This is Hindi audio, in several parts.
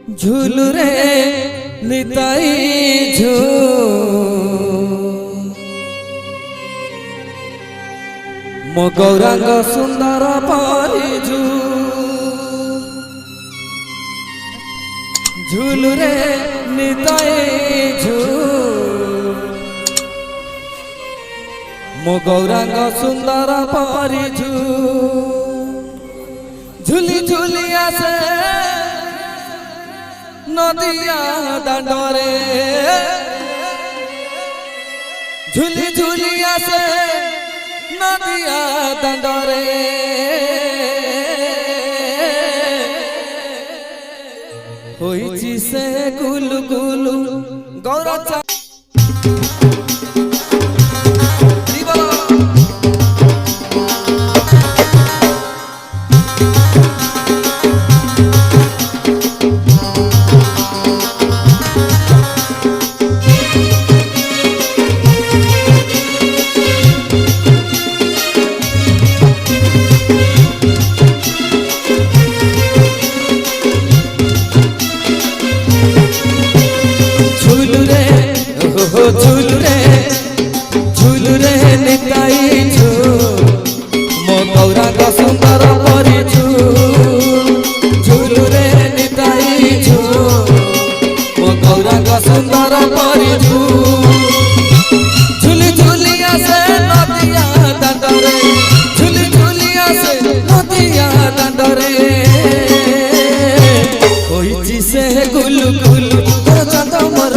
झूलू रे निताई मो गौरांग सुंदर परिझू झूलू रे निताई मो गौरांग सुंदर परिझू झूली झूली आसे नदिया दांडरे झूली झूली आसे नदिया दांडरे होइची से गुलु गुलु गौरा झूलू रे निताई मो गौरांग सुंदर परिझू झूलू रे निताई मो गौरांग सुंदर परिझू झूली झूली आसे नदिया दांडरे झूली झूली आसे नदिया दांडरे होइची से गुलु गुलु चंद मोर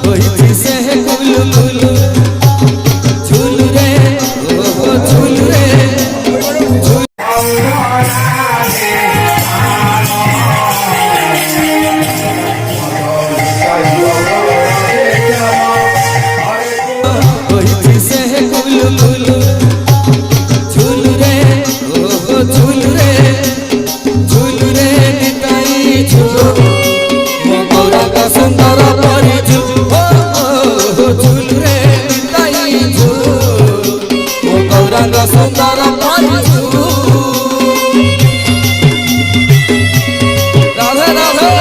होइची से गुलु गुलु झूलू रे झूलू रे होइची से गुलु गुलु झूलू रे झूलू रे झूलू रे निताई मो गौरांग सुंदर परिझू झूलू रे निताई मो गौरांग सुंदर परिझू राधे राधे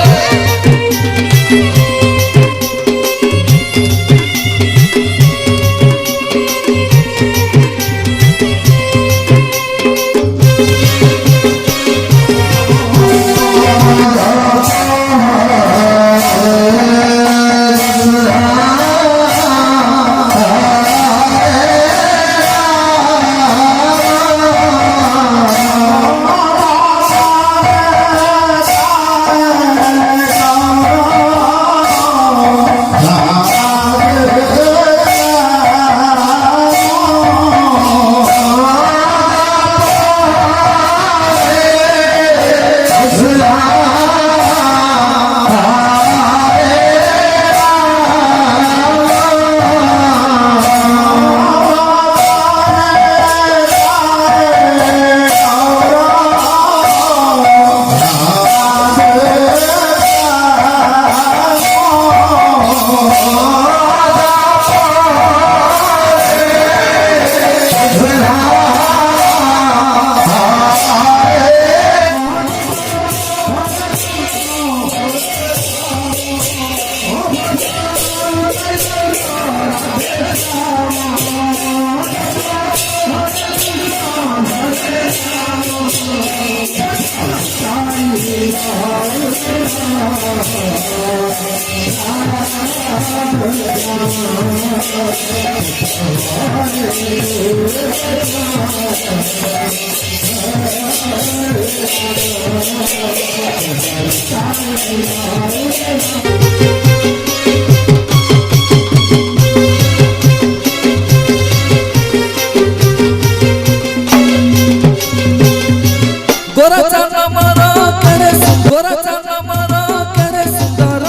गोरा चंद मारो करे गोरा चंद मारो करे सुंदर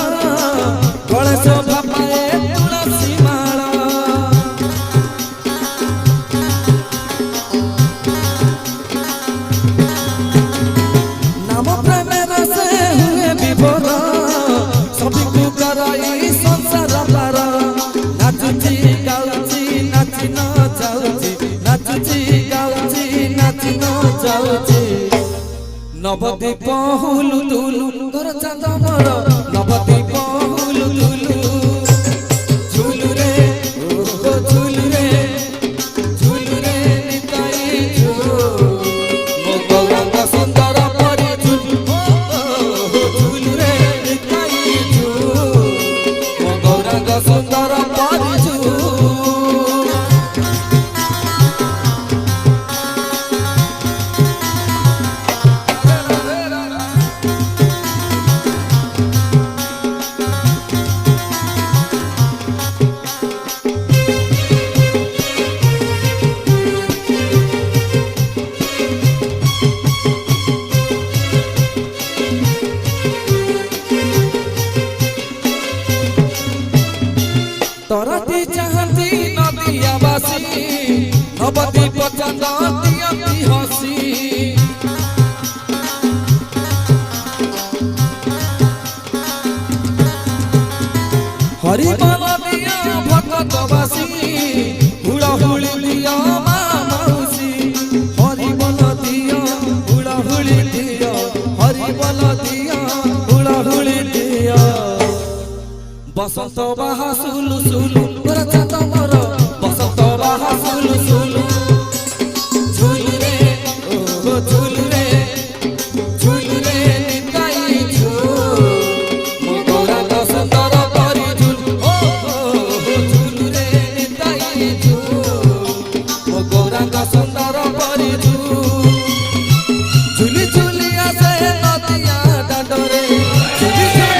गणेश बापाए तुलसी माला नाम प्रेम से हुए विभोर सभी को कराई संसार पार नाचुची गाउची नाची न जाउची नाचुची गाउची नाची न जाउची नवदीप हुलु दुलु गोरा चंद मोर ঝুলুরে নিতাই ঝুল ମୋ ଗୌରାଙ୍ଗ ସୁନ୍ଦର ପରିଛୁ तरती चाहती नदिया बासी नवदीप चंदती अति हसी हरि बल दिया भगत बासी हुड़ा हुड़ी दिया माउसी हरि बल दिया हुड़ा हुड़ी दिया हरि बल दिया हुड़ा हुड़ी दिया बसंत बाहा सुलु सुलु मोर चांद मोर बसंत बाहा सुलु सुलु झुलु रे ओ झुलु रे निताई झुल ମୋ ଗୌରାଙ୍ଗ ସୁନ୍ଦର ପରି ଝୁଲ ଓ झुलु रे निताई झुल ମୋ ଗୌରାଙ୍ଗ ସୁନ୍ଦର ପରି ଝୁଲ ଝୁଲି ଝୁଲି ଆସେ ନଦିଆ ଦାଣ୍ଡରେ ଝୁଲି ଝୁଲି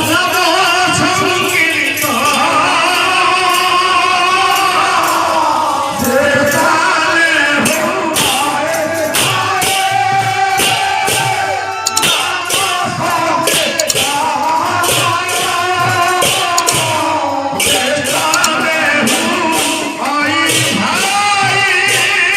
Namo Sanki